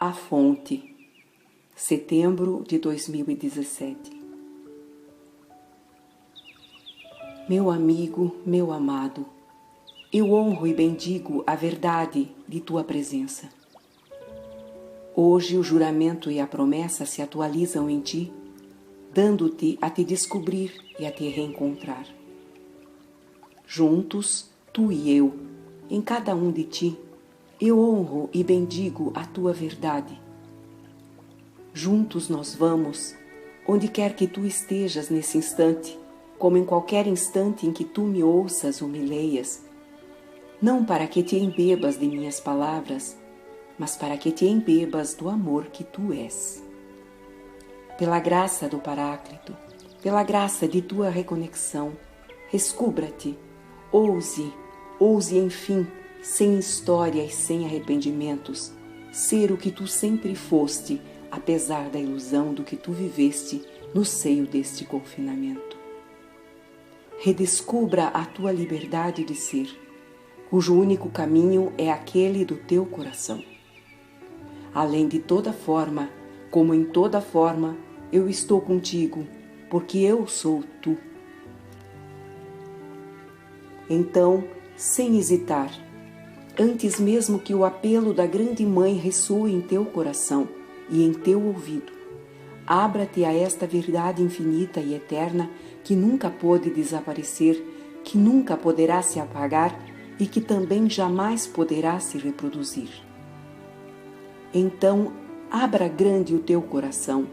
A Fonte, setembro de 2017. Meu amigo, meu amado, eu honro e bendigo a verdade de tua presença. Hoje o juramento e a promessa se atualizam em ti, dando-te a te descobrir e a te reencontrar. Juntos, tu e eu, em cada um de ti, eu honro e bendigo a tua verdade. Juntos nós vamos, onde quer que tu estejas nesse instante, como em qualquer instante em que tu me ouças ou me leias, não para que te embebas de minhas palavras, mas para que te embebas do amor que tu és. Pela graça do Paráclito, pela graça de tua reconexão, descubra-te, ouse enfim, sem história e sem arrependimentos, ser o que tu sempre foste, apesar da ilusão do que tu viveste no seio deste confinamento. Redescubra a tua liberdade de ser, cujo único caminho é aquele do teu coração. Além de toda forma, como em toda forma, eu estou contigo, porque eu sou tu. Então, sem hesitar, antes mesmo que o apelo da grande mãe ressoe em teu coração e em teu ouvido, abra-te a esta verdade infinita e eterna que nunca pôde desaparecer, que nunca poderá se apagar e que também jamais poderá se reproduzir. Então, abra grande o teu coração,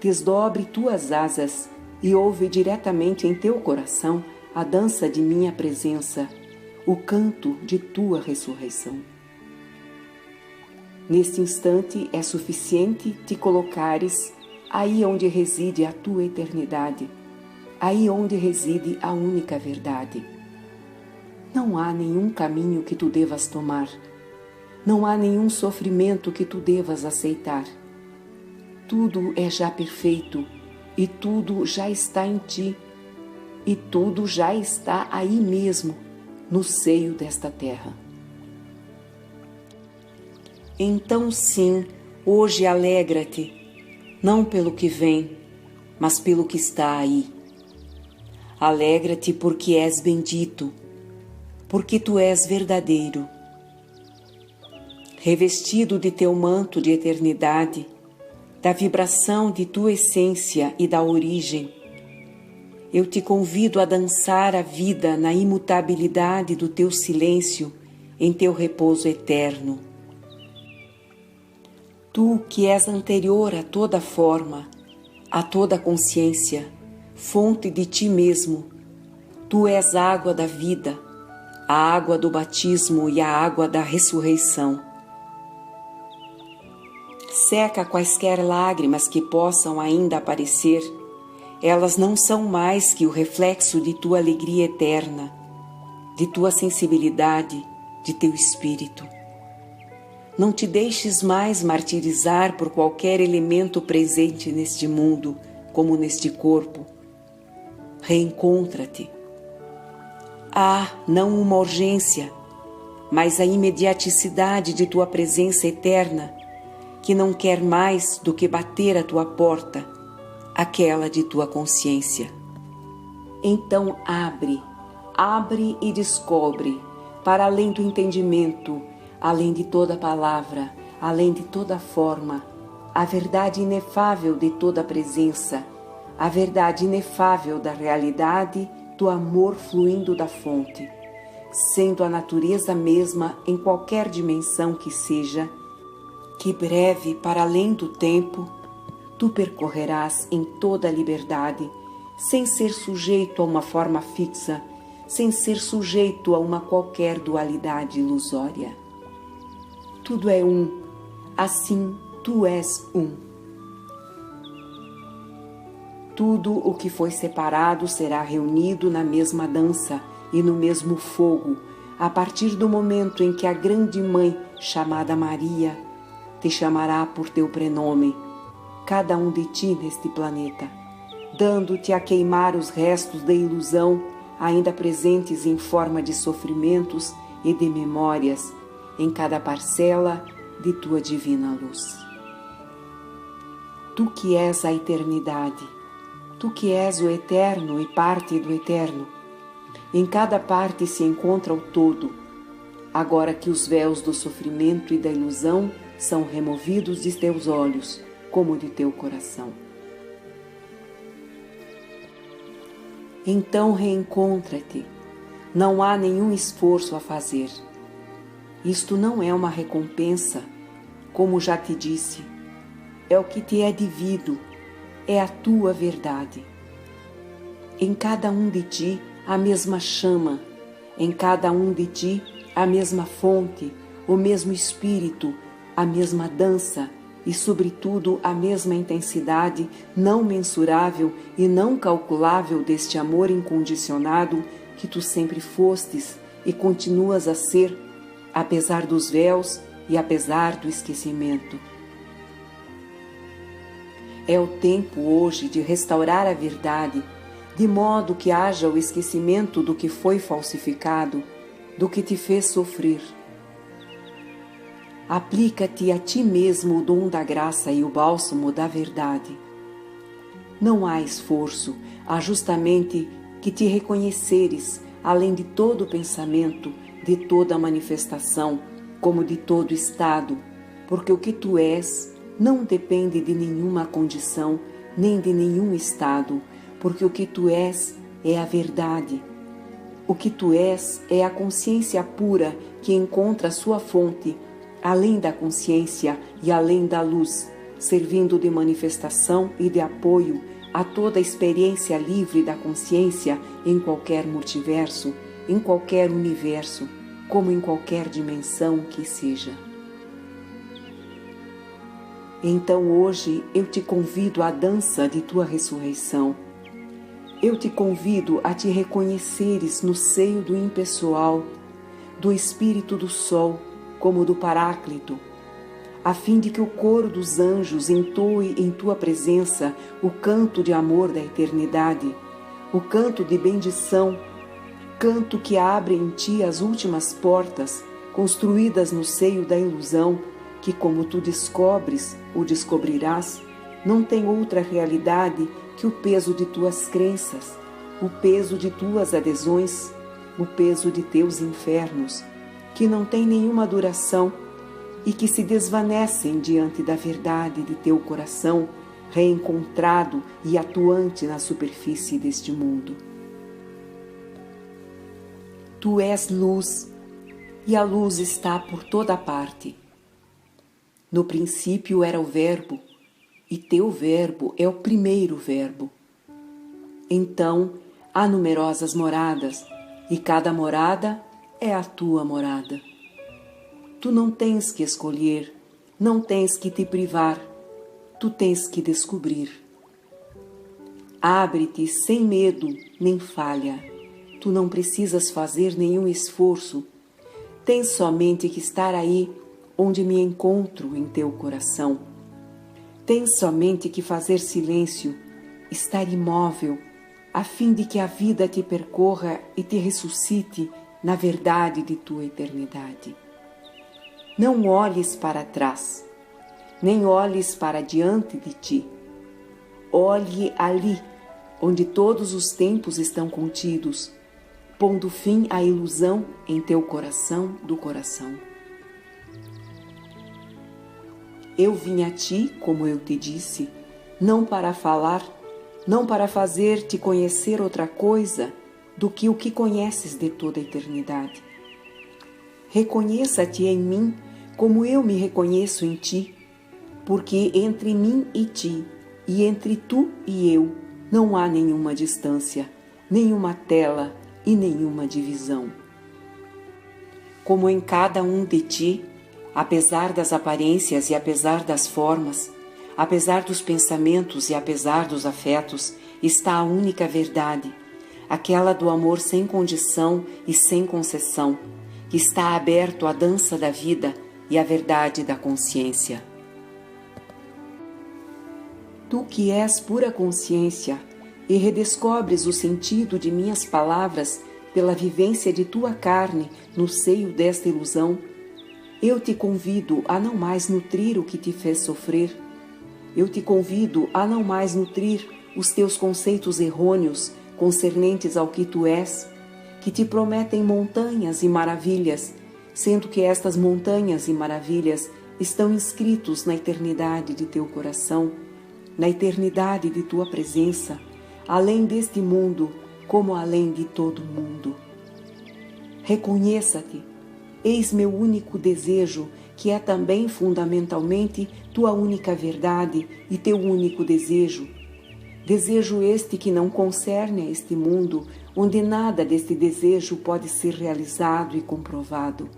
desdobre tuas asas e ouve diretamente em teu coração a dança de minha presença, o canto de tua ressurreição. Neste instante é suficiente te colocares aí onde reside a tua eternidade, aí onde reside a única verdade. Não há nenhum caminho que tu devas tomar, não há nenhum sofrimento que tu devas aceitar. Tudo é já perfeito e tudo já está em ti, e tudo já está aí mesmo, no seio desta terra. Então sim, hoje alegra-te, não pelo que vem, mas pelo que está aí. Alegra-te porque és bendito, porque tu és verdadeiro. Revestido de teu manto de eternidade, da vibração de tua essência e da origem, eu te convido a dançar a vida na imutabilidade do teu silêncio, em teu repouso eterno. Tu que és anterior a toda forma, a toda consciência, fonte de ti mesmo, tu és a água da vida, a água do batismo e a água da ressurreição. Seca quaisquer lágrimas que possam ainda aparecer, elas não são mais que o reflexo de tua alegria eterna, de tua sensibilidade, de teu espírito. Não te deixes mais martirizar por qualquer elemento presente neste mundo, como neste corpo. Reencontra-te. Há não uma urgência, mas a imediaticidade de tua presença eterna, que não quer mais do que bater à tua porta, aquela de tua consciência. Então abre e descobre, para além do entendimento, além de toda palavra, além de toda forma, a verdade inefável de toda presença, a verdade inefável da realidade, do amor fluindo da fonte, sendo a natureza mesma em qualquer dimensão que seja, que breve para além do tempo, tu percorrerás em toda a liberdade, sem ser sujeito a uma forma fixa, sem ser sujeito a uma qualquer dualidade ilusória. Tudo é um, assim tu és um. Tudo o que foi separado será reunido na mesma dança e no mesmo fogo, a partir do momento em que a grande mãe, chamada Maria, te chamará por teu prenome, cada um de ti neste planeta, dando-te a queimar os restos da ilusão ainda presentes em forma de sofrimentos e de memórias, em cada parcela, de tua divina luz. Tu que és a eternidade, tu que és o eterno e parte do eterno, em cada parte se encontra o todo, agora que os véus do sofrimento e da ilusão são removidos de teus olhos, como de teu coração. Então reencontra-te, não há nenhum esforço a fazer. Isto não é uma recompensa, como já te disse, é o que te é devido, é a tua verdade. Em cada um de ti a mesma chama, em cada um de ti a mesma fonte, o mesmo espírito, a mesma dança e, sobretudo, a mesma intensidade não mensurável e não calculável deste amor incondicionado que tu sempre fostes e continuas a ser, apesar dos véus e apesar do esquecimento. É o tempo hoje de restaurar a verdade, de modo que haja o esquecimento do que foi falsificado, do que te fez sofrer. Aplica-te a ti mesmo o dom da graça e o bálsamo da verdade. Não há esforço, há justamente que te reconheceres, além de todo pensamento, de toda manifestação, como de todo estado, porque o que tu és não depende de nenhuma condição, nem de nenhum estado, porque o que tu és é a verdade. O que tu és é a consciência pura que encontra sua fonte, além da consciência e além da luz, servindo de manifestação e de apoio a toda a experiência livre da consciência em qualquer multiverso, em qualquer universo, como em qualquer dimensão que seja. Então hoje eu te convido à dança de tua ressurreição. Eu te convido a te reconheceres no seio do impessoal, do Espírito do Sol, como do Paráclito, a fim de que o coro dos anjos entoe em tua presença o canto de amor da eternidade, o canto de bendição, canto que abre em ti as últimas portas, construídas no seio da ilusão, que, como tu descobres ou descobrirás, não tem outra realidade que o peso de tuas crenças, o peso de tuas adesões, o peso de teus infernos, que não tem nenhuma duração e que se desvanecem diante da verdade de teu coração, reencontrado e atuante na superfície deste mundo. Tu és luz, e a luz está por toda parte. No princípio era o Verbo, e teu Verbo é o primeiro Verbo. Então há numerosas moradas, e cada morada é a tua morada. Tu não tens que escolher, não tens que te privar, tu tens que descobrir. Abre-te sem medo nem falha, tu não precisas fazer nenhum esforço, tens somente que estar aí onde me encontro em teu coração. Tens somente que fazer silêncio, estar imóvel, a fim de que a vida te percorra e te ressuscite na verdade de tua eternidade. Não olhes para trás, nem olhes para diante de ti. Olhe ali, onde todos os tempos estão contidos, pondo fim à ilusão em teu coração do coração. Eu vim a ti, como eu te disse, não para falar, não para fazer-te conhecer outra coisa do que o que conheces de toda a eternidade. Reconheça-te em mim como eu me reconheço em ti, porque entre mim e ti, e entre tu e eu, não há nenhuma distância, nenhuma tela e nenhuma divisão. Como em cada um de ti, apesar das aparências e apesar das formas, apesar dos pensamentos e apesar dos afetos, está a única verdade, aquela do amor sem condição e sem concessão, que está aberto à dança da vida e à verdade da consciência. Tu que és pura consciência e redescobres o sentido de minhas palavras pela vivência de tua carne no seio desta ilusão, Eu te convido a não mais nutrir o que te fez sofrer. Eu te convido a não mais nutrir os teus conceitos errôneos concernentes ao que tu és, que te prometem montanhas e maravilhas, sendo que estas montanhas e maravilhas estão inscritos na eternidade de teu coração, na eternidade de tua presença, além deste mundo, como além de todo mundo. Reconheça-te, eis meu único desejo, que é também fundamentalmente tua única verdade e teu único desejo. Desejo este que não concerne a este mundo, onde nada deste desejo pode ser realizado e comprovado.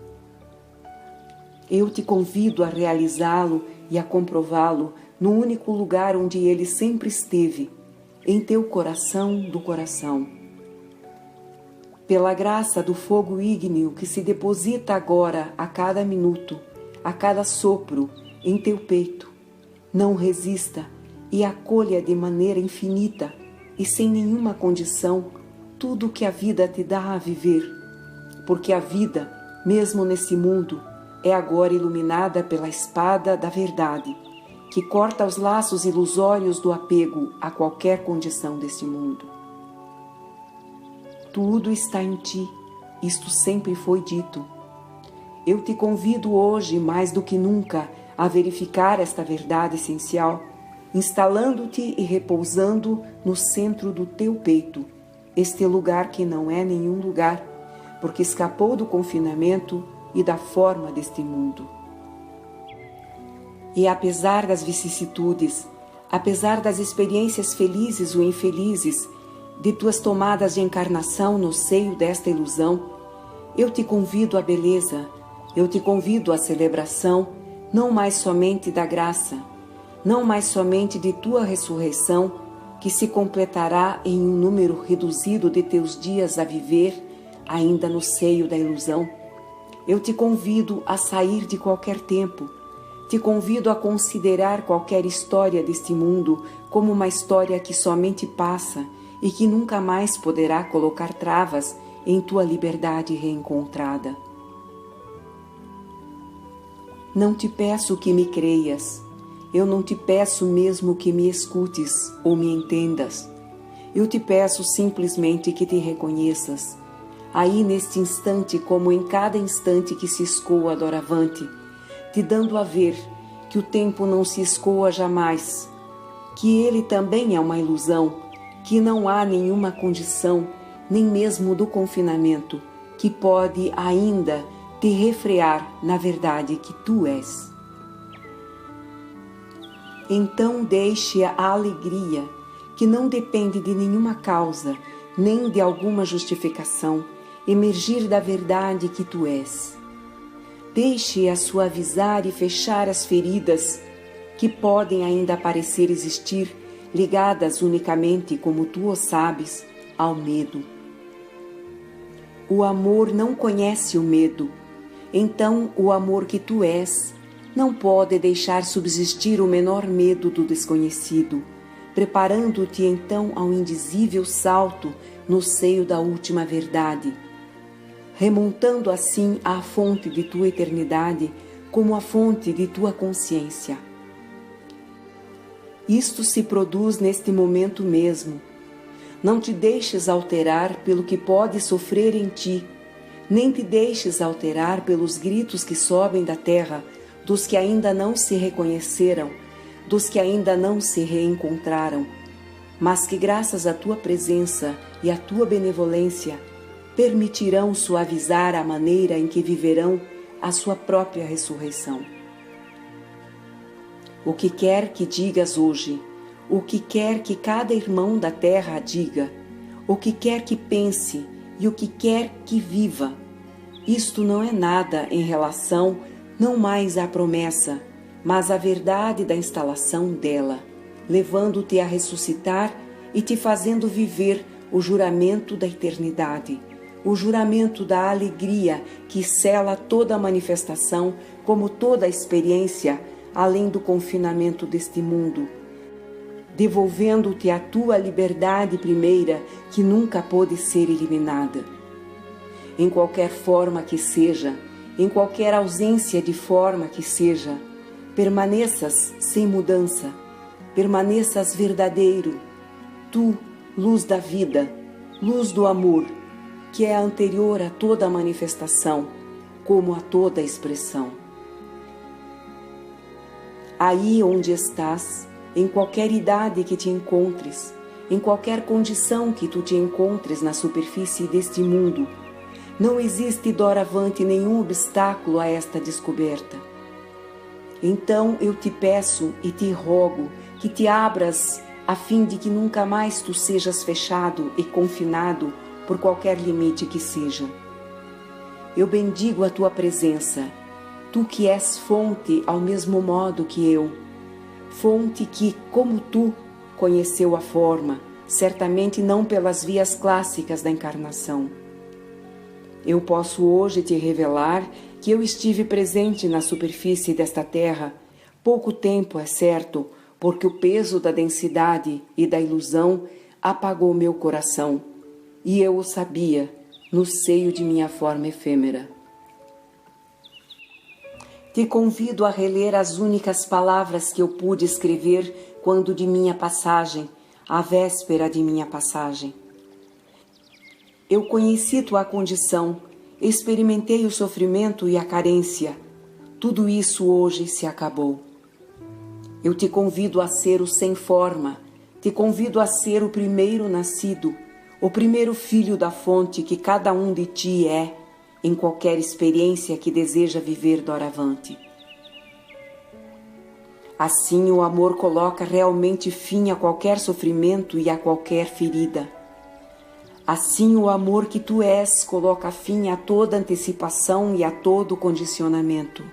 Eu te convido a realizá-lo e a comprová-lo no único lugar onde ele sempre esteve, em teu coração do coração. Pela graça do fogo ígneo que se deposita agora a cada minuto, a cada sopro em teu peito, não resista e acolha de maneira infinita e sem nenhuma condição tudo o que a vida te dá a viver, porque a vida, mesmo nesse mundo, é agora iluminada pela espada da verdade, que corta os laços ilusórios do apego a qualquer condição deste mundo. Tudo está em ti, isto sempre foi dito. Eu te convido hoje, mais do que nunca, a verificar esta verdade essencial, instalando-te e repousando no centro do teu peito, este lugar que não é nenhum lugar, porque escapou do confinamento e da forma deste mundo. E apesar das vicissitudes, apesar das experiências felizes ou infelizes, de tuas tomadas de encarnação no seio desta ilusão, eu te convido à beleza, eu te convido à celebração, não mais somente da graça, não mais somente de tua ressurreição, que se completará em um número reduzido de teus dias a viver, ainda no seio da ilusão. Eu te convido a sair de qualquer tempo, te convido a considerar qualquer história deste mundo como uma história que somente passa e que nunca mais poderá colocar travas em tua liberdade reencontrada. Não te peço que me creias, eu não te peço mesmo que me escutes ou me entendas. Eu te peço simplesmente que te reconheças, aí neste instante como em cada instante que se escoa doravante, te dando a ver que o tempo não se escoa jamais, que ele também é uma ilusão, que não há nenhuma condição, nem mesmo do confinamento, que pode ainda te refrear na verdade que tu és. Então deixe a alegria, que não depende de nenhuma causa, nem de alguma justificação, emergir da verdade que tu és. Deixe-a suavizar e fechar as feridas que podem ainda parecer existir, ligadas unicamente, como tu o sabes, ao medo. O amor não conhece o medo, então o amor que tu és não pode deixar subsistir o menor medo do desconhecido, preparando-te então ao indizível salto no seio da última verdade, remontando assim à fonte de tua eternidade como a fonte de tua consciência. Isto se produz neste momento mesmo. Não te deixes alterar pelo que pode sofrer em ti, nem te deixes alterar pelos gritos que sobem da terra, dos que ainda não se reconheceram, dos que ainda não se reencontraram, mas que graças à tua presença e à tua benevolência permitirão suavizar a maneira em que viverão a sua própria ressurreição. O que quer que digas hoje, o que quer que cada irmão da terra diga, o que quer que pense e o que quer que viva, isto não é nada em relação não mais à promessa, mas à verdade da instalação dela, levando-te a ressuscitar e te fazendo viver o juramento da eternidade, o juramento da alegria que sela toda a manifestação, como toda a experiência, além do confinamento deste mundo, devolvendo-te a tua liberdade primeira, que nunca pôde ser eliminada. Em qualquer forma que seja, em qualquer ausência de forma que seja, permaneças sem mudança, permaneças verdadeiro, tu, luz da vida, luz do amor, que é anterior a toda manifestação, como a toda expressão. Aí onde estás, em qualquer idade que te encontres, em qualquer condição que tu te encontres na superfície deste mundo, não existe doravante nenhum obstáculo a esta descoberta. Então eu te peço e te rogo que te abras a fim de que nunca mais tu sejas fechado e confinado por qualquer limite que seja. Eu bendigo a tua presença, tu que és fonte ao mesmo modo que eu, fonte que, como tu, conheceu a forma, certamente não pelas vias clássicas da encarnação. Eu posso hoje te revelar que eu estive presente na superfície desta terra, pouco tempo, é certo, porque o peso da densidade e da ilusão apagou meu coração, e eu o sabia, no seio de minha forma efêmera. Te convido a reler as únicas palavras que eu pude escrever quando de minha passagem, à véspera de minha passagem. Eu conheci tua condição, experimentei o sofrimento e a carência. Tudo isso hoje se acabou. Eu te convido a ser o sem forma, te convido a ser o primeiro nascido, o primeiro filho da fonte que cada um de ti é, em qualquer experiência que deseja viver doravante. Assim o amor coloca realmente fim a qualquer sofrimento e a qualquer ferida. Assim o amor que tu és coloca fim a toda antecipação e a todo condicionamento.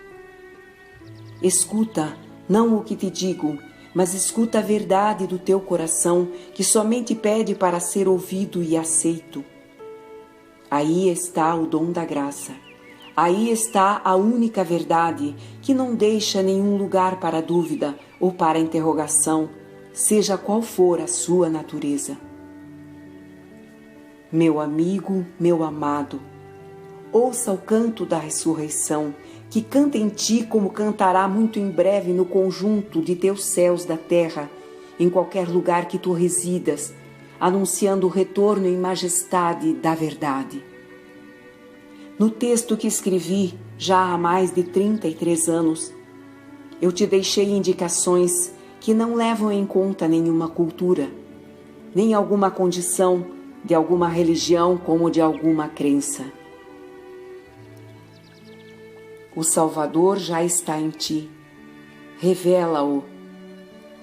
Escuta, não o que te digo, mas escuta a verdade do teu coração, que somente pede para ser ouvido e aceito. Aí está o dom da graça. Aí está a única verdade, que não deixa nenhum lugar para dúvida ou para interrogação, seja qual for a sua natureza. Meu amigo, meu amado, ouça o canto da ressurreição, que canta em ti como cantará muito em breve no conjunto de teus céus da terra, em qualquer lugar que tu residas, anunciando o retorno em majestade da verdade. No texto que escrevi já há mais de 33 anos, eu te deixei indicações que não levam em conta nenhuma cultura, nem alguma condição de alguma religião como de alguma crença. O Salvador já está em ti. Revela-o.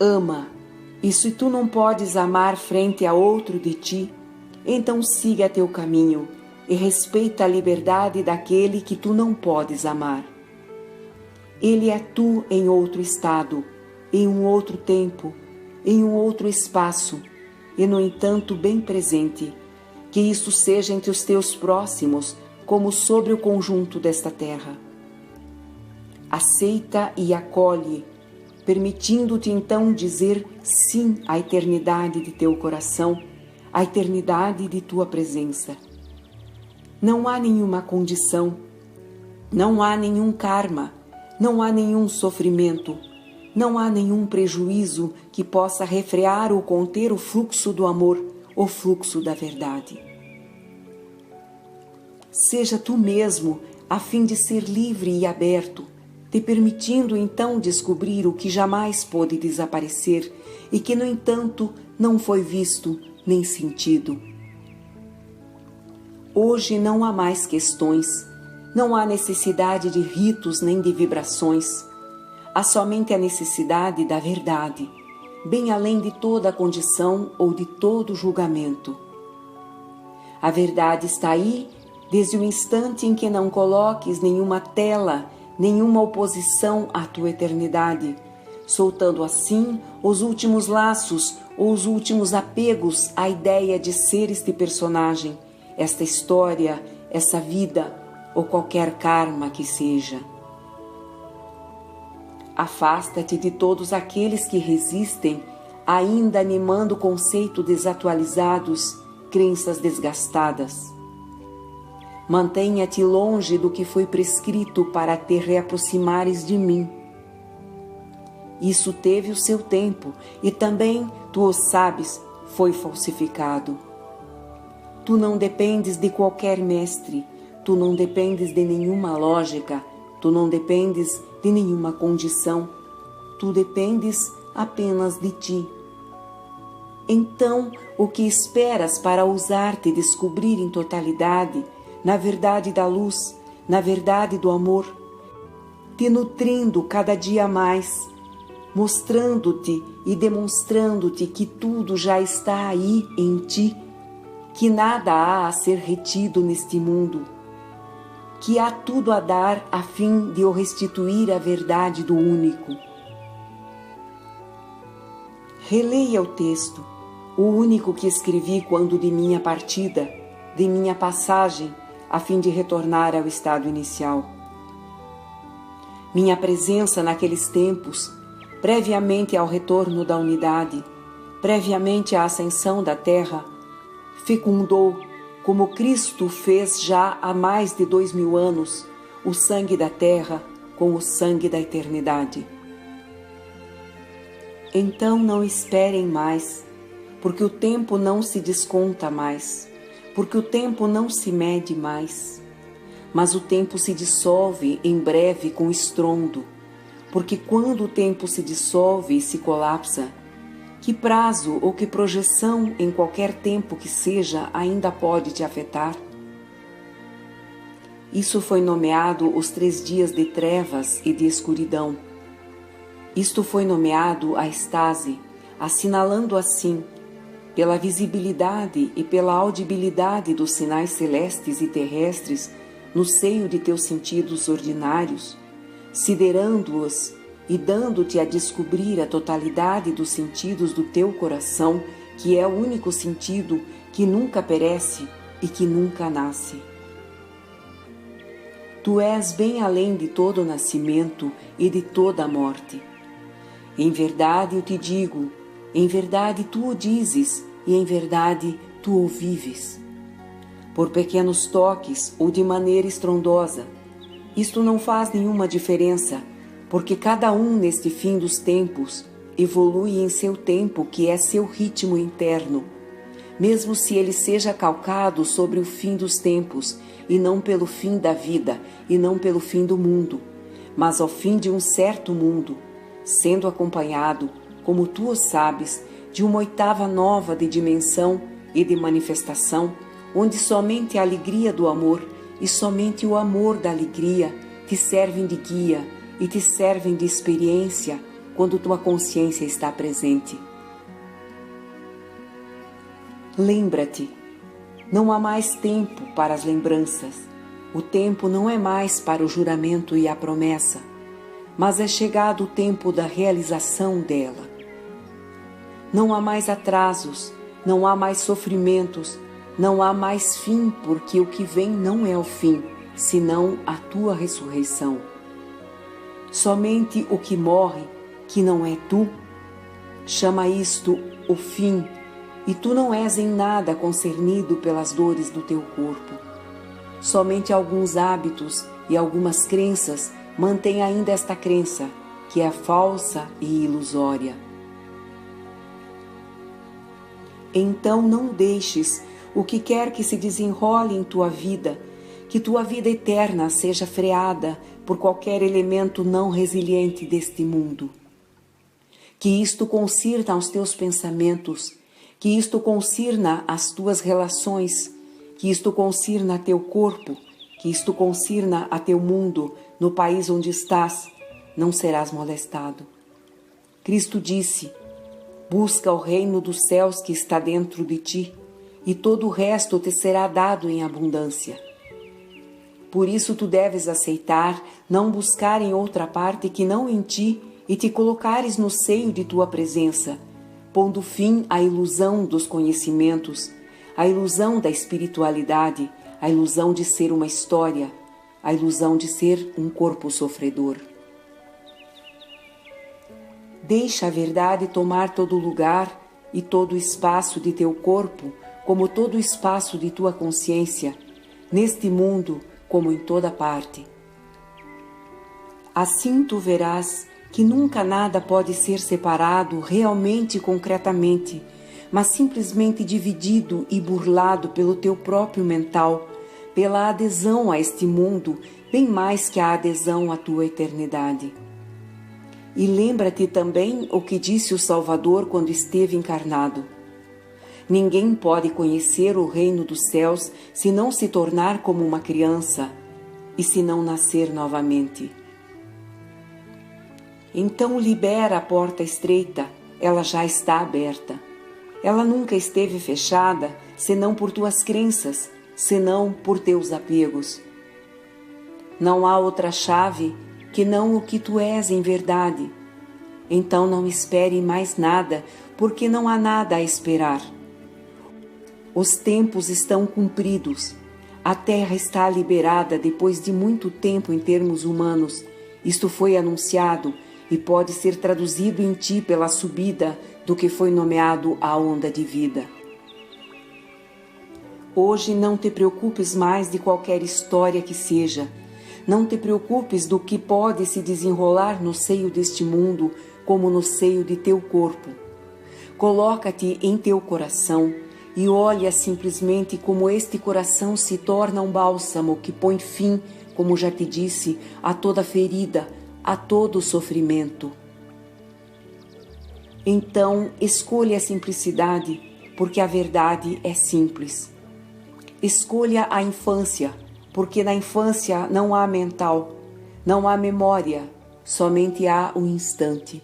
Ama. E se tu não podes amar frente a outro de ti, então siga teu caminho e respeita a liberdade daquele que tu não podes amar. Ele é tu em outro estado, em um outro tempo, em um outro espaço, e no entanto bem presente, que isso seja entre os teus próximos, como sobre o conjunto desta terra. Aceita e acolhe, permitindo-te então dizer sim à eternidade de teu coração, à eternidade de tua presença. Não há nenhuma condição, não há nenhum karma, não há nenhum sofrimento, não há nenhum prejuízo que possa refrear ou conter o fluxo do amor, o fluxo da verdade. Seja tu mesmo, a fim de ser livre e aberto, te permitindo então descobrir o que jamais pôde desaparecer e que, no entanto, não foi visto nem sentido. Hoje não há mais questões, não há necessidade de ritos nem de vibrações. Há somente a necessidade da verdade, bem além de toda a condição ou de todo julgamento. A verdade está aí desde o instante em que não coloques nenhuma tela, nenhuma oposição à tua eternidade, soltando assim os últimos laços ou os últimos apegos à ideia de ser este personagem, esta história, essa vida ou qualquer karma que seja. Afasta-te de todos aqueles que resistem, ainda animando conceitos desatualizados, crenças desgastadas. Mantenha-te longe do que foi prescrito para te reaproximares de mim. Isso teve o seu tempo e também, tu o sabes, foi falsificado. Tu não dependes de qualquer mestre, tu não dependes de nenhuma lógica, tu não dependes de nenhuma condição, tu dependes apenas de ti. Então, o que esperas para ousar-te descobrir em totalidade, na verdade da luz, na verdade do amor, te nutrindo cada dia mais, mostrando-te e demonstrando-te que tudo já está aí em ti, que nada há a ser retido neste mundo, que há tudo a dar a fim de o restituir à verdade do único. Releia o texto, o único que escrevi quando de minha partida, de minha passagem, a fim de retornar ao estado inicial. Minha presença naqueles tempos, previamente ao retorno da unidade, previamente à ascensão da Terra, fecundou, como Cristo fez já há mais de 2000 anos, o sangue da Terra com o sangue da eternidade. Então não esperem mais, porque o tempo não se desconta mais, porque o tempo não se mede mais, mas o tempo se dissolve em breve com estrondo, porque quando o tempo se dissolve e se colapsa, que prazo ou que projeção em qualquer tempo que seja ainda pode te afetar? Isso foi nomeado os 3 dias de trevas e de escuridão. Isto foi nomeado a estase, assinalando assim, pela visibilidade e pela audibilidade dos sinais celestes e terrestres no seio de teus sentidos ordinários, siderando-os e dando-te a descobrir a totalidade dos sentidos do teu coração, que é o único sentido que nunca perece e que nunca nasce. Tu és bem além de todo nascimento e de toda a morte. Em verdade eu te digo, em verdade tu o dizes e em verdade tu o vives. Por pequenos toques ou de maneira estrondosa, isto não faz nenhuma diferença, porque cada um neste fim dos tempos evolui em seu tempo, que é seu ritmo interno, mesmo se ele seja calcado sobre o fim dos tempos, e não pelo fim da vida, e não pelo fim do mundo, mas ao fim de um certo mundo, sendo acompanhado, como tu o sabes, de uma oitava nova de dimensão e de manifestação, onde somente a alegria do amor e somente o amor da alegria te servem de guia e te servem de experiência quando tua consciência está presente. Lembra-te, não há mais tempo para as lembranças, o tempo não é mais para o juramento e a promessa, mas é chegado o tempo da realização dela. Não há mais atrasos, não há mais sofrimentos, não há mais fim, porque o que vem não é o fim, senão a tua ressurreição. Somente o que morre, que não é tu, chama isto o fim, e tu não és em nada concernido pelas dores do teu corpo. Somente alguns hábitos e algumas crenças mantêm ainda esta crença, que é falsa e ilusória. Então não deixes o que quer que se desenrole em tua vida, que tua vida eterna seja freada por qualquer elemento não resiliente deste mundo. Que isto concirna aos teus pensamentos, que isto concirna as tuas relações, que isto concirna a teu corpo, que isto concirna a teu mundo, no país onde estás, não serás molestado. Cristo disse: busca o reino dos céus que está dentro de ti, e todo o resto te será dado em abundância. Por isso tu deves aceitar não buscar em outra parte que não em ti, e te colocares no seio de tua presença, pondo fim à ilusão dos conhecimentos, à ilusão da espiritualidade, à ilusão de ser uma história, à ilusão de ser um corpo sofredor. Deixa a verdade tomar todo o lugar e todo o espaço de teu corpo, como todo o espaço de tua consciência, neste mundo como em toda parte. Assim tu verás que nunca nada pode ser separado realmente e concretamente, mas simplesmente dividido e burlado pelo teu próprio mental, pela adesão a este mundo, bem mais que a adesão à tua eternidade. E lembra-te também o que disse o Salvador quando esteve encarnado: ninguém pode conhecer o reino dos céus se não se tornar como uma criança e se não nascer novamente. Então libera a porta estreita, ela já está aberta. Ela nunca esteve fechada, senão por tuas crenças, senão por teus apegos. Não há outra chave que não o que tu és em verdade. Então não espere mais nada, porque não há nada a esperar. Os tempos estão cumpridos. A terra está liberada depois de muito tempo em termos humanos. Isto foi anunciado e pode ser traduzido em ti pela subida do que foi nomeado a onda de vida. Hoje não te preocupes mais de qualquer história que seja. Não te preocupes do que pode se desenrolar no seio deste mundo como no seio de teu corpo. Coloca-te em teu coração e olha simplesmente como este coração se torna um bálsamo que põe fim, como já te disse, a toda ferida, a todo sofrimento. Então, escolha a simplicidade, porque a verdade é simples. Escolha a infância, porque na infância não há mental, não há memória, somente há o instante.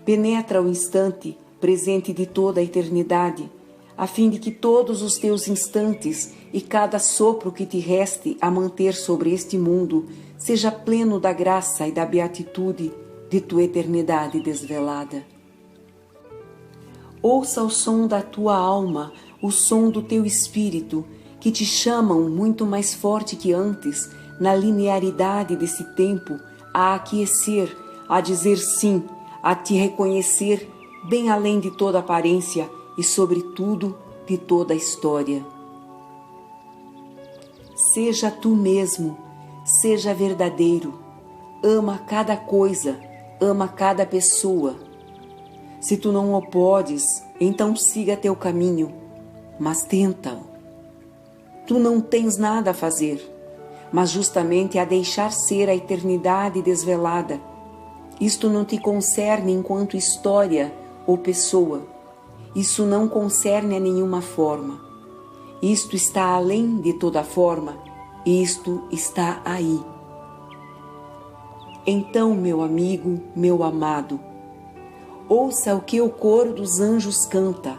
Penetra o instante, presente de toda a eternidade, a fim de que todos os teus instantes e cada sopro que te reste a manter sobre este mundo seja pleno da graça e da beatitude de tua eternidade desvelada. Ouça o som da tua alma, o som do teu espírito, que te chamam muito mais forte que antes, na linearidade desse tempo, a aquecer, a dizer sim, a te reconhecer bem além de toda aparência e, sobretudo, de toda a história. Seja tu mesmo, seja verdadeiro, ama cada coisa, ama cada pessoa. Se tu não o podes, então siga teu caminho, mas tenta-o. Tu não tens nada a fazer, mas justamente a deixar ser a eternidade desvelada. Isto não te concerne enquanto história ou pessoa. Isso não concerne a nenhuma forma. Isto está além de toda forma. Isto está aí. Então, meu amigo, meu amado, ouça o que o coro dos anjos canta,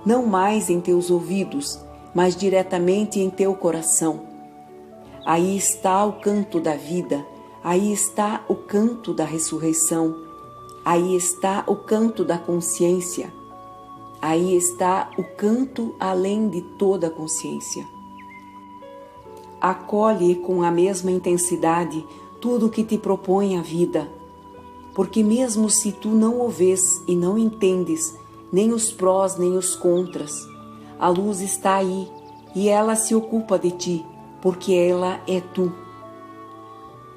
não mais em teus ouvidos, mas diretamente em teu coração. Aí está o canto da vida, aí está o canto da ressurreição, aí está o canto da consciência, aí está o canto além de toda a consciência. Acolhe com a mesma intensidade tudo o que te propõe a vida, porque mesmo se tu não o vês e não entendes, nem os prós nem os contras, a luz está aí e ela se ocupa de ti, porque ela é tu.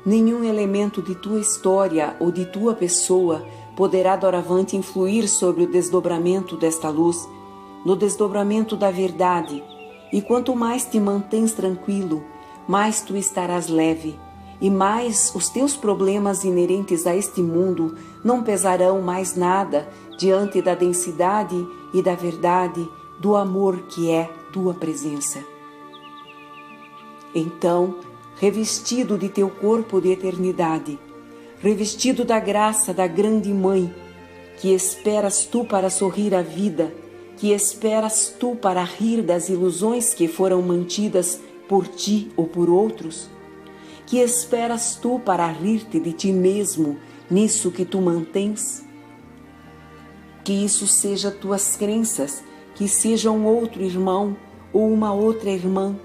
Nenhum elemento de tua história ou de tua pessoa poderá doravante influir sobre o desdobramento desta luz, no desdobramento da verdade, e quanto mais te mantens tranquilo, mais tu estarás leve, e mais os teus problemas inerentes a este mundo não pesarão mais nada diante da densidade e da verdade do amor que é tua presença. Então, revestido de teu corpo de eternidade, revestido da graça da grande Mãe, que esperas tu para sorrir à vida, que esperas tu para rir das ilusões que foram mantidas por ti ou por outros, que esperas tu para rir-te de ti mesmo nisso que tu mantens? Que isso seja tuas crenças, que seja um outro irmão ou uma outra irmã,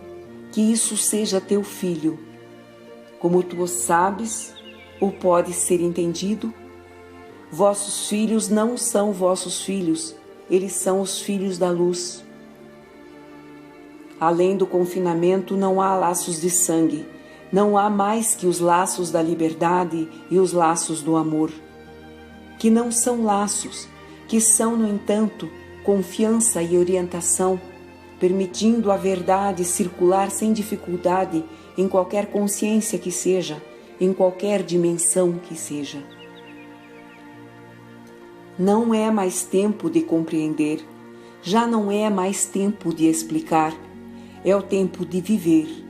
que isso seja teu filho. Como tu o sabes, ou pode ser entendido, vossos filhos não são vossos filhos, eles são os filhos da luz. Além do confinamento não há laços de sangue, não há mais que os laços da liberdade e os laços do amor. Que não são laços, que são, no entanto, confiança e orientação, permitindo a verdade circular sem dificuldade em qualquer consciência que seja, em qualquer dimensão que seja. Não é mais tempo de compreender, já não é mais tempo de explicar, é o tempo de viver.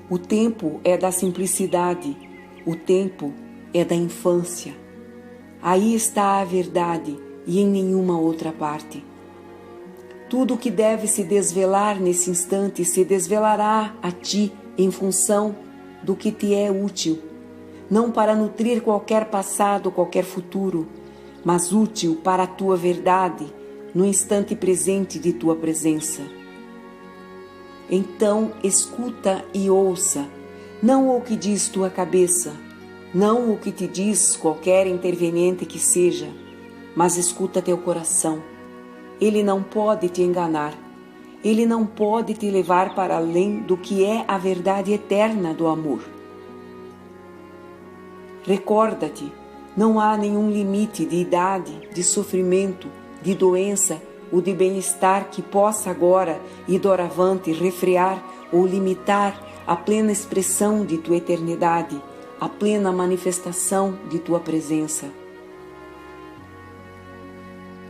O tempo é da simplicidade, o tempo é da infância. Aí está a verdade e em nenhuma outra parte. Tudo o que deve se desvelar nesse instante se desvelará a ti em função do que te é útil, não para nutrir qualquer passado, qualquer futuro, mas útil para a tua verdade no instante presente de tua presença. Então escuta e ouça, não o que diz tua cabeça, não o que te diz qualquer interveniente que seja, mas escuta teu coração. Ele não pode te enganar, ele não pode te levar para além do que é a verdade eterna do amor. Recorda-te, não há nenhum limite de idade, de sofrimento, de doença ou de bem-estar que possa agora e doravante refrear ou limitar a plena expressão de tua eternidade, a plena manifestação de tua presença.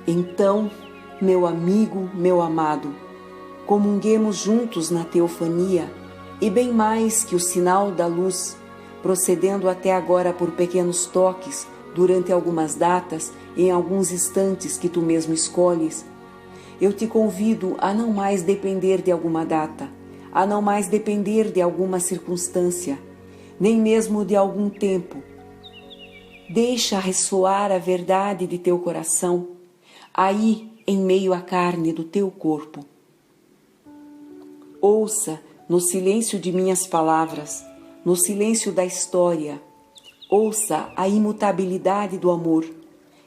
Então, meu amigo, meu amado, comunguemos juntos na teofania e bem mais que o sinal da luz, procedendo até agora por pequenos toques, durante algumas datas, em alguns instantes que tu mesmo escolhes, eu te convido a não mais depender de alguma data, a não mais depender de alguma circunstância, nem mesmo de algum tempo. Deixa ressoar a verdade de teu coração, aí em meio à carne do teu corpo. Ouça no silêncio de minhas palavras, no silêncio da história, ouça a imutabilidade do amor,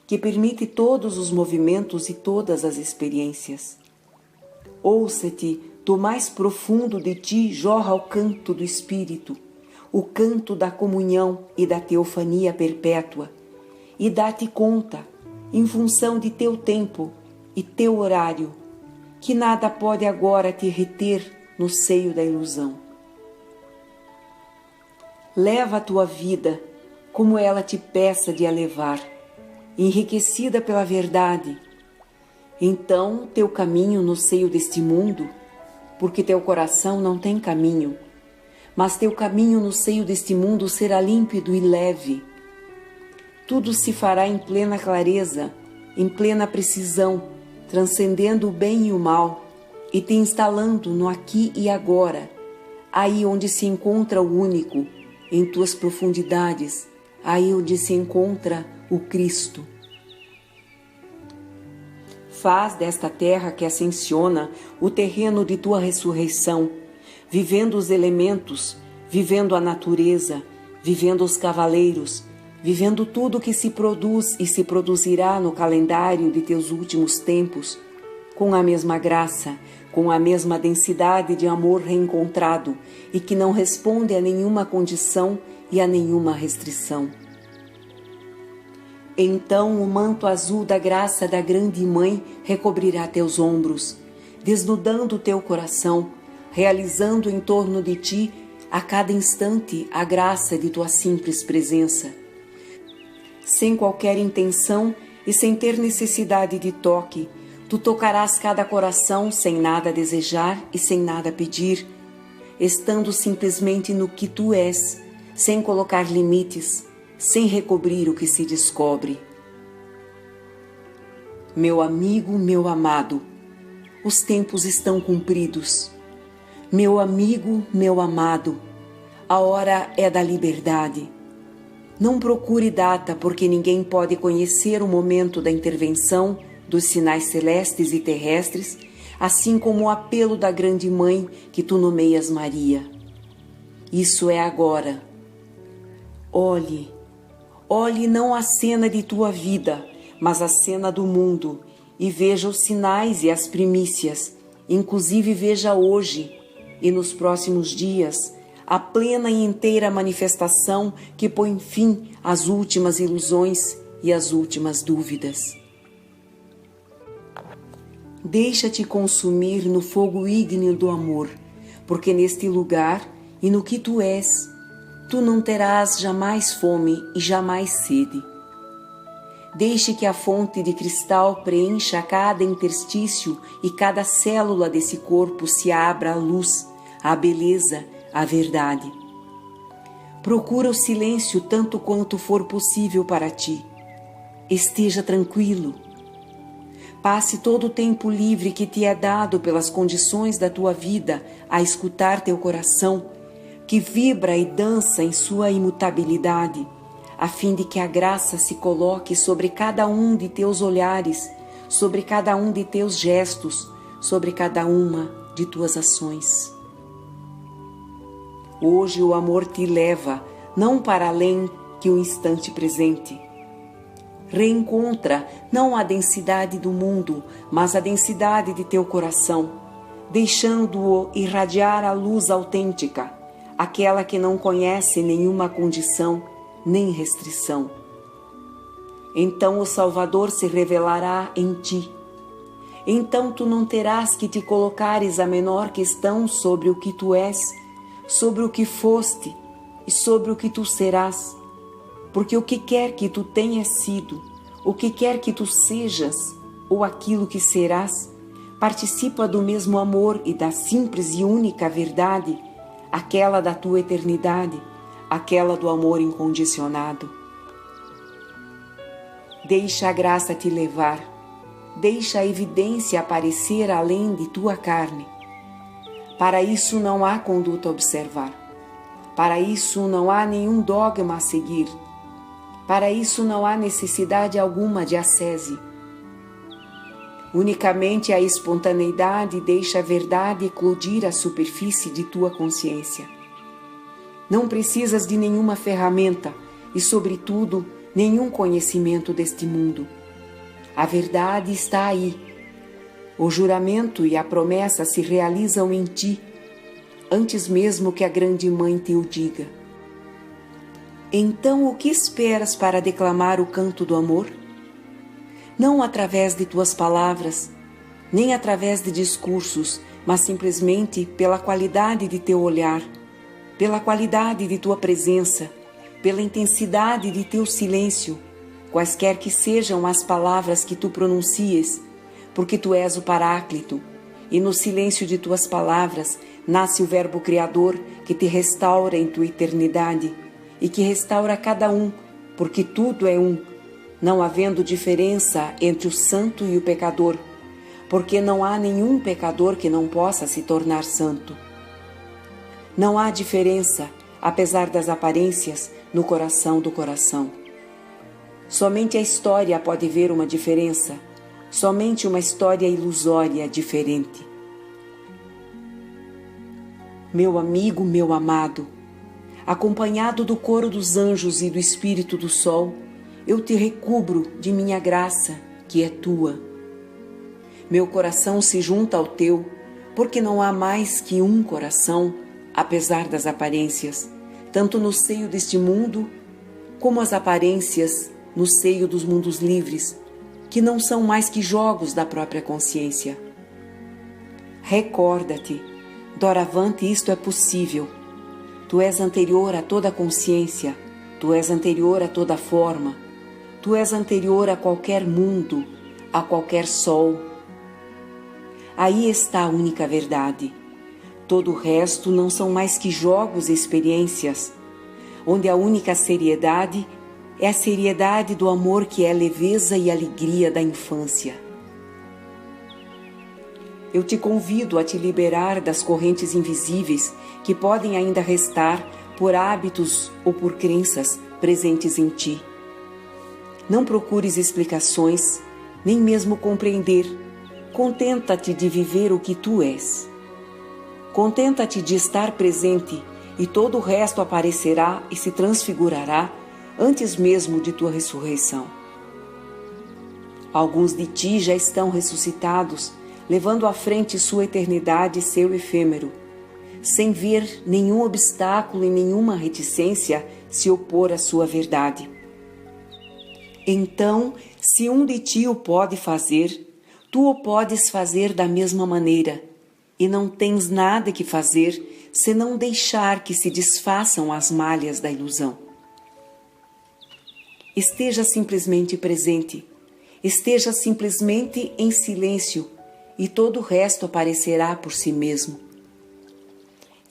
que permite todos os movimentos e todas as experiências. Ouça-te, do mais profundo de ti jorra o canto do Espírito, o canto da comunhão e da teofania perpétua, e dá-te conta, em função de teu tempo e teu horário, que nada pode agora te reter no seio da ilusão. Leva a tua vida como ela te peça de a levar, enriquecida pela verdade. Então teu caminho no seio deste mundo, porque teu coração não tem caminho, mas teu caminho no seio deste mundo será límpido e leve. Tudo se fará em plena clareza, em plena precisão, transcendendo o bem e o mal, e te instalando no aqui e agora, aí onde se encontra o único, em tuas profundidades, aí onde se encontra o Cristo. Faz desta terra que ascensiona o terreno de tua ressurreição, vivendo os elementos, vivendo a natureza, vivendo os cavaleiros, vivendo tudo que se produz e se produzirá no calendário de teus últimos tempos, com a mesma graça, com a mesma densidade de amor reencontrado e que não responde a nenhuma condição e a nenhuma restrição. Então o manto azul da graça da grande mãe recobrirá teus ombros, desnudando teu coração, realizando em torno de ti a cada instante a graça de tua simples presença. Sem qualquer intenção e sem ter necessidade de toque, tu tocarás cada coração sem nada desejar e sem nada pedir, estando simplesmente no que tu és, sem colocar limites, sem recobrir o que se descobre. Meu amigo, meu amado, os tempos estão cumpridos. Meu amigo, meu amado, a hora é da liberdade. Não procure data, porque ninguém pode conhecer o momento da intervenção dos sinais celestes e terrestres, assim como o apelo da grande mãe que tu nomeias Maria. Isso é agora. Olhe não a cena de tua vida, mas a cena do mundo, e veja os sinais e as primícias, inclusive veja hoje e nos próximos dias a plena e inteira manifestação que põe fim às últimas ilusões e às últimas dúvidas. Deixa-te consumir no fogo ígneo do amor, porque neste lugar e no que tu és, tu não terás jamais fome e jamais sede. Deixe que a fonte de cristal preencha cada interstício e cada célula desse corpo se abra à luz, à beleza, à verdade. Procura o silêncio tanto quanto for possível para ti. Esteja tranquilo. Passe todo o tempo livre que te é dado pelas condições da tua vida a escutar teu coração, que vibra e dança em sua imutabilidade, a fim de que a graça se coloque sobre cada um de teus olhares, sobre cada um de teus gestos, sobre cada uma de tuas ações. Hoje o amor te leva, não para além que o instante presente. Reencontra não a densidade do mundo, mas a densidade de teu coração, deixando-o irradiar a luz autêntica, aquela que não conhece nenhuma condição nem restrição. Então o Salvador se revelará em ti. Então tu não terás que te colocares a menor questão sobre o que tu és, sobre o que foste e sobre o que tu serás, porque o que quer que tu tenhas sido, o que quer que tu sejas, ou aquilo que serás, participa do mesmo amor e da simples e única verdade, aquela da tua eternidade, aquela do amor incondicionado. Deixa a graça te levar, deixa a evidência aparecer além de tua carne. Para isso não há conduta a observar, para isso não há nenhum dogma a seguir, para isso não há necessidade alguma de ascese. Unicamente a espontaneidade deixa a verdade eclodir à superfície de tua consciência. Não precisas de nenhuma ferramenta e, sobretudo, nenhum conhecimento deste mundo. A verdade está aí. O juramento e a promessa se realizam em ti, antes mesmo que a grande mãe te o diga. Então, o que esperas para declamar o canto do amor? Não através de tuas palavras, nem através de discursos, mas simplesmente pela qualidade de teu olhar, pela qualidade de tua presença, pela intensidade de teu silêncio, quaisquer que sejam as palavras que tu pronuncies, porque tu és o Paráclito, e no silêncio de tuas palavras nasce o Verbo Criador que te restaura em tua eternidade e que restaura cada um, porque tudo é um, não havendo diferença entre o santo e o pecador, porque não há nenhum pecador que não possa se tornar santo. Não há diferença, apesar das aparências, no coração do coração. Somente a história pode ver uma diferença, somente uma história ilusória diferente. Meu amigo, meu amado, acompanhado do coro dos anjos e do espírito do sol, eu te recubro de minha graça, que é tua. Meu coração se junta ao teu, porque não há mais que um coração, apesar das aparências, tanto no seio deste mundo, como as aparências no seio dos mundos livres, que não são mais que jogos da própria consciência. Recorda-te, doravante isto é possível. Tu és anterior a toda consciência, tu és anterior a toda forma, tu és anterior a qualquer mundo, a qualquer sol. Aí está a única verdade. Todo o resto não são mais que jogos e experiências, onde a única seriedade é a seriedade do amor que é a leveza e alegria da infância. Eu te convido a te liberar das correntes invisíveis que podem ainda restar por hábitos ou por crenças presentes em ti. Não procures explicações, nem mesmo compreender. Contenta-te de viver o que tu és. Contenta-te de estar presente e todo o resto aparecerá e se transfigurará antes mesmo de tua ressurreição. Alguns de ti já estão ressuscitados, levando à frente sua eternidade e seu efêmero, sem ver nenhum obstáculo e nenhuma reticência se opor à sua verdade. Então, se um de ti o pode fazer, tu o podes fazer da mesma maneira, e não tens nada que fazer senão deixar que se desfaçam as malhas da ilusão. Esteja simplesmente presente, esteja simplesmente em silêncio, e todo o resto aparecerá por si mesmo.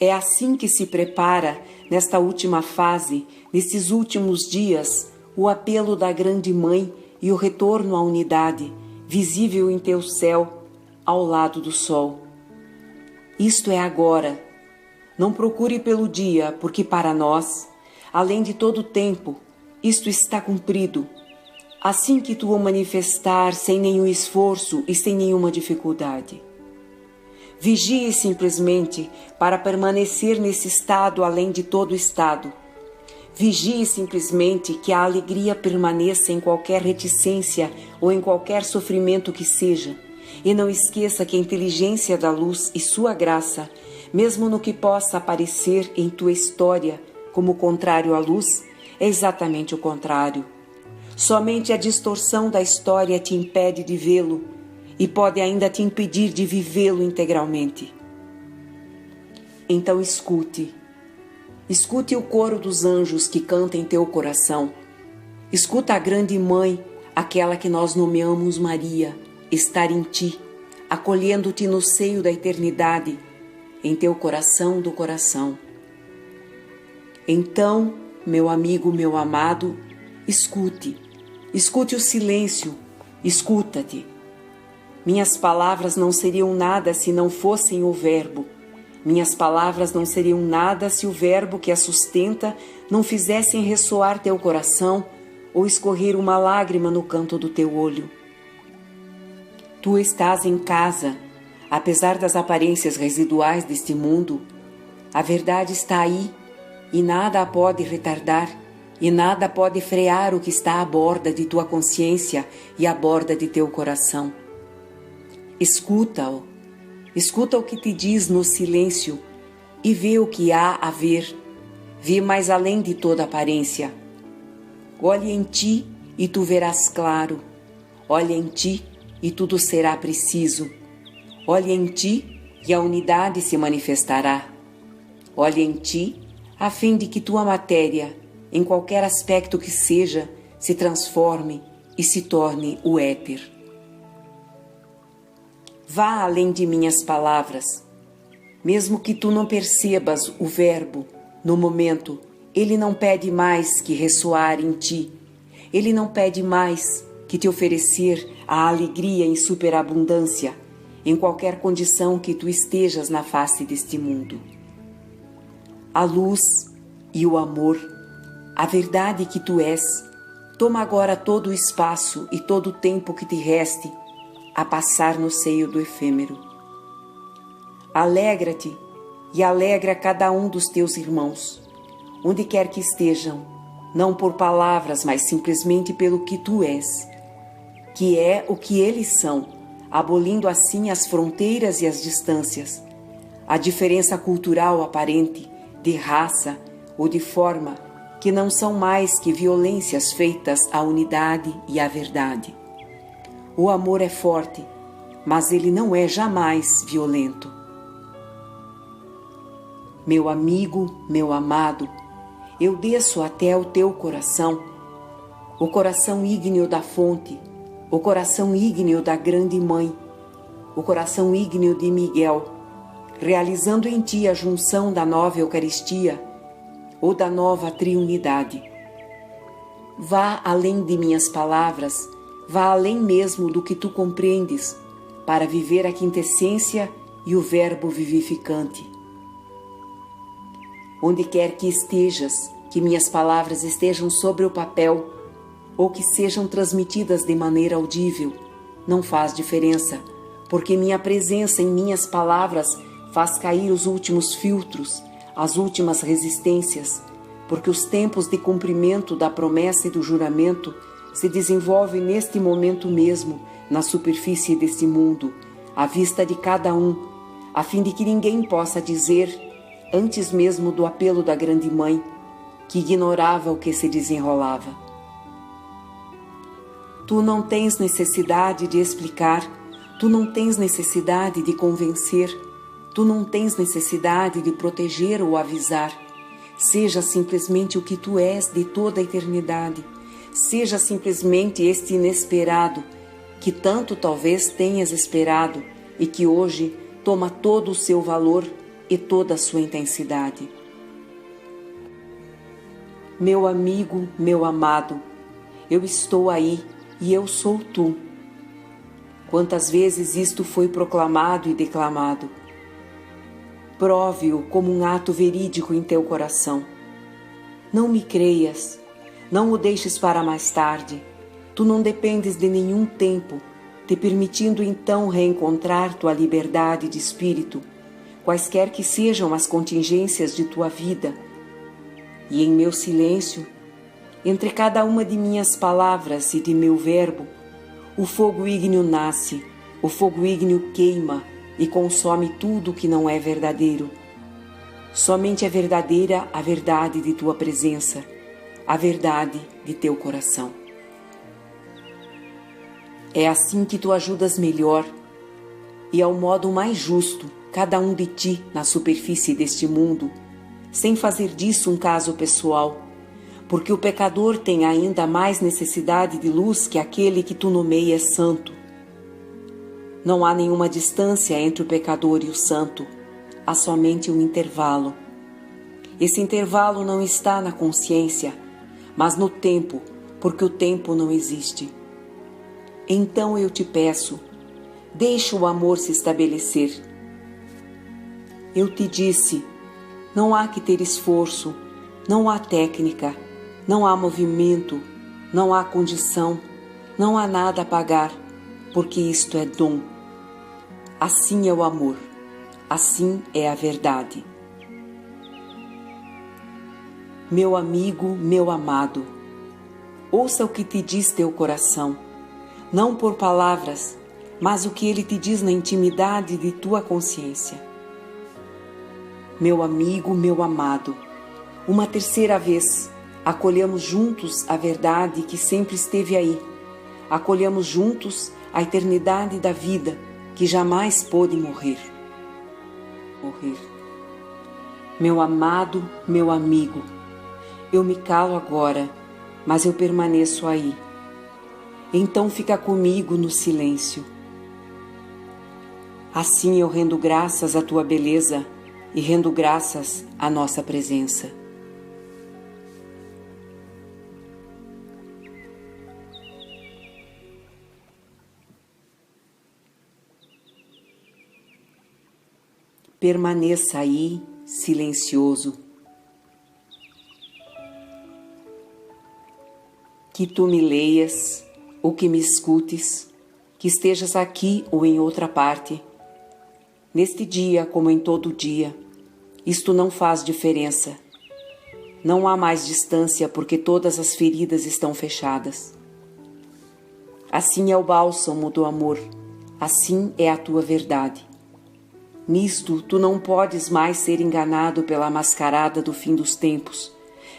É assim que se prepara, nesta última fase, nesses últimos dias, o apelo da Grande Mãe e o retorno à unidade, visível em teu céu, ao lado do sol. Isto é agora. Não procure pelo dia, porque para nós, além de todo o tempo, isto está cumprido, assim que tu o manifestar sem nenhum esforço e sem nenhuma dificuldade. Vigie simplesmente para permanecer nesse estado além de todo estado. Vigie simplesmente que a alegria permaneça em qualquer reticência ou em qualquer sofrimento que seja, e não esqueça que a inteligência da luz e sua graça, mesmo no que possa aparecer em tua história como contrário à luz, é exatamente o contrário. Somente a distorção da história te impede de vê-lo e pode ainda te impedir de vivê-lo integralmente. Então escute o coro dos anjos que canta em teu coração. Escuta a Grande Mãe, aquela que nós nomeamos Maria, estar em ti, acolhendo-te no seio da eternidade, em teu coração do coração. Então, meu amigo, meu amado, escute o silêncio, escuta-te. Minhas palavras não seriam nada se não fossem o Verbo. Minhas palavras não seriam nada se o Verbo que a sustenta não fizessem ressoar teu coração ou escorrer uma lágrima no canto do teu olho. Tu estás em casa, apesar das aparências residuais deste mundo. A verdade está aí e nada a pode retardar, e nada pode frear o que está à borda de tua consciência e à borda de teu coração. Escuta-o o que te diz no silêncio e vê o que há a ver, vê mais além de toda aparência. Olhe em ti e tu verás claro, olhe em ti e tudo será preciso, olhe em ti e a unidade se manifestará, olhe em ti a fim de que tua matéria, em qualquer aspecto que seja, se transforme e se torne o éter. Vá além de minhas palavras. Mesmo que tu não percebas o Verbo, no momento, ele não pede mais que ressoar em ti. Ele não pede mais que te oferecer a alegria em superabundância, em qualquer condição que tu estejas na face deste mundo. A luz e o amor, a verdade que tu és, toma agora todo o espaço e todo o tempo que te reste a passar no seio do efêmero. Alegra-te e alegra cada um dos teus irmãos, onde quer que estejam, não por palavras, mas simplesmente pelo que tu és, que é o que eles são, abolindo assim as fronteiras e as distâncias, a diferença cultural aparente, de raça ou de forma, que não são mais que violências feitas à unidade e à verdade. O amor é forte, mas ele não é jamais violento. Meu amigo, meu amado, eu desço até o teu coração, o coração ígneo da fonte, o coração ígneo da Grande Mãe, o coração ígneo de Miguel, realizando em ti a junção da nova Eucaristia ou da nova Triunidade. Vá além de minhas palavras, vá além mesmo do que tu compreendes, para viver a quintessência e o Verbo vivificante. Onde quer que estejas, que minhas palavras estejam sobre o papel ou que sejam transmitidas de maneira audível, não faz diferença, porque minha presença em minhas palavras faz cair os últimos filtros, as últimas resistências, porque os tempos de cumprimento da promessa e do juramento se desenvolvem neste momento mesmo, na superfície deste mundo, à vista de cada um, a fim de que ninguém possa dizer, antes mesmo do apelo da grande mãe, que ignorava o que se desenrolava. Tu não tens necessidade de explicar, tu não tens necessidade de convencer, tu não tens necessidade de proteger ou avisar. Seja simplesmente o que tu és de toda a eternidade. Seja simplesmente este inesperado, que tanto talvez tenhas esperado e que hoje toma todo o seu valor e toda a sua intensidade. Meu amigo, meu amado, eu estou aí e eu sou tu. Quantas vezes isto foi proclamado e declamado? Prove-o como um ato verídico em teu coração. Não me creias, não o deixes para mais tarde. Tu não dependes de nenhum tempo, te permitindo então reencontrar tua liberdade de espírito, quaisquer que sejam as contingências de tua vida. E em meu silêncio, entre cada uma de minhas palavras e de meu verbo, o fogo ígneo nasce, o fogo ígneo queima e consome tudo que não é verdadeiro. Somente é verdadeira a verdade de tua presença, a verdade de teu coração. É assim que tu ajudas melhor e ao modo mais justo cada um de ti na superfície deste mundo, sem fazer disso um caso pessoal, porque o pecador tem ainda mais necessidade de luz que aquele que tu nomeias santo. Não há nenhuma distância entre o pecador e o santo, há somente um intervalo. Esse intervalo não está na consciência, mas no tempo, porque o tempo não existe. Então eu te peço, deixa o amor se estabelecer. Eu te disse, não há que ter esforço, não há técnica, não há movimento, não há condição, não há nada a pagar, porque isto é dom. Assim é o amor, assim é a verdade. Meu amigo, meu amado, ouça o que te diz teu coração, não por palavras, mas o que ele te diz na intimidade de tua consciência. Meu amigo, meu amado, uma terceira vez, acolhamos juntos a verdade que sempre esteve aí. Acolhamos juntos a eternidade da vida que jamais pôde morrer. Meu amado, meu amigo, eu me calo agora, mas eu permaneço aí. Então fica comigo no silêncio. Assim eu rendo graças à tua beleza e rendo graças à nossa presença. Permaneça aí, silencioso. Que tu me leias, ou que me escutes, que estejas aqui ou em outra parte. Neste dia, como em todo dia, isto não faz diferença. Não há mais distância porque todas as feridas estão fechadas. Assim é o bálsamo do amor, assim é a tua verdade. Nisto, tu não podes mais ser enganado pela mascarada do fim dos tempos,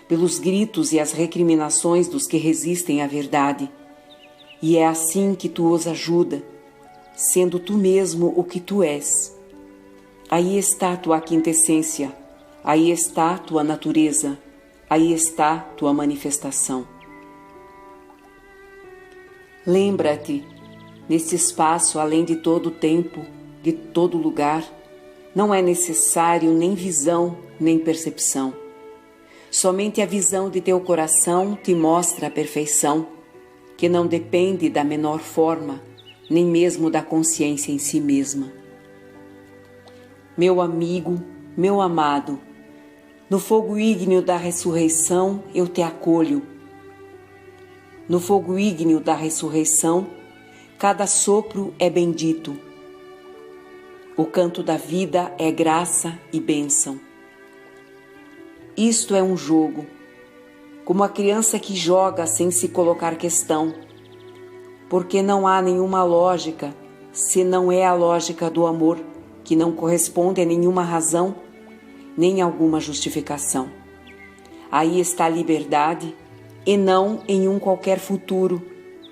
pelos gritos e as recriminações dos que resistem à verdade. E é assim que tu os ajuda, sendo tu mesmo o que tu és. Aí está tua quintessência, aí está tua natureza, aí está tua manifestação. Lembra-te, nesse espaço além de todo o tempo, de todo lugar, não é necessário nem visão, nem percepção. Somente a visão de teu coração te mostra a perfeição, que não depende da menor forma, nem mesmo da consciência em si mesma. Meu amigo, meu amado, no fogo ígneo da ressurreição eu te acolho. No fogo ígneo da ressurreição, cada sopro é bendito. O canto da vida é graça e bênção. Isto é um jogo, como a criança que joga sem se colocar questão, porque não há nenhuma lógica, se não é a lógica do amor, que não corresponde a nenhuma razão, nem alguma justificação. Aí está a liberdade, e não em um qualquer futuro,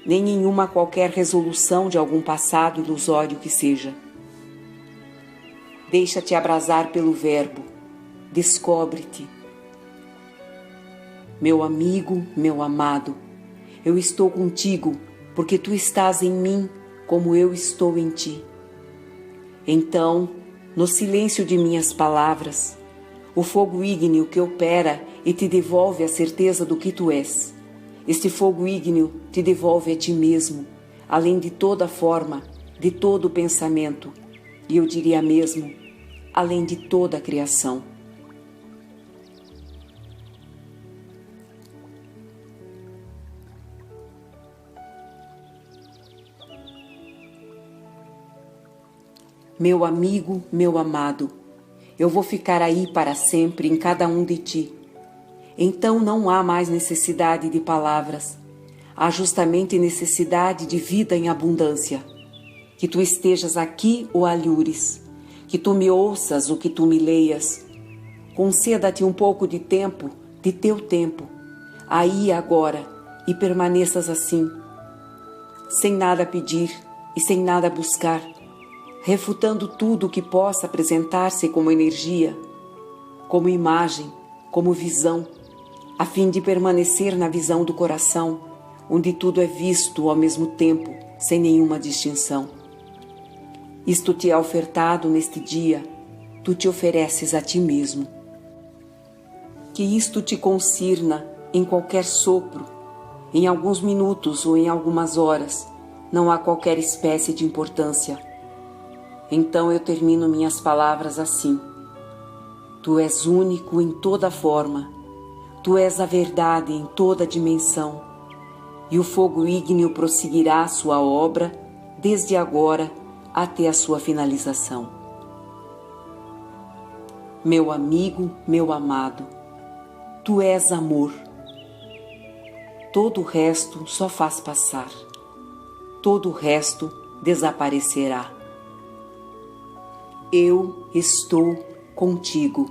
nem em uma qualquer resolução de algum passado ilusório que seja. Deixa-te abrasar pelo verbo, descobre-te. Meu amigo, meu amado, eu estou contigo, porque tu estás em mim como eu estou em ti. Então, no silêncio de minhas palavras, o fogo ígneo que opera e te devolve a certeza do que tu és. Este fogo ígneo te devolve a ti mesmo, além de toda forma, de todo pensamento, e eu diria mesmo, além de toda a criação. Meu amigo, meu amado, eu vou ficar aí para sempre em cada um de ti. Então não há mais necessidade de palavras, há justamente necessidade de vida em abundância. Que tu estejas aqui ou alhures, que tu me ouças ou que tu me leias. Conceda-te um pouco de tempo, de teu tempo, aí e agora, e permaneças assim, sem nada pedir e sem nada buscar, refutando tudo o que possa apresentar-se como energia, como imagem, como visão, a fim de permanecer na visão do coração, onde tudo é visto ao mesmo tempo, sem nenhuma distinção. Isto te é ofertado neste dia, tu te ofereces a ti mesmo. Que isto te concirna em qualquer sopro, em alguns minutos ou em algumas horas, não há qualquer espécie de importância. Então eu termino minhas palavras assim: tu és único em toda forma, tu és a verdade em toda dimensão, e o fogo ígneo prosseguirá sua obra desde agora até a sua finalização. Meu amigo, meu amado, tu és amor. Todo o resto só faz passar, todo o resto desaparecerá. Eu estou contigo.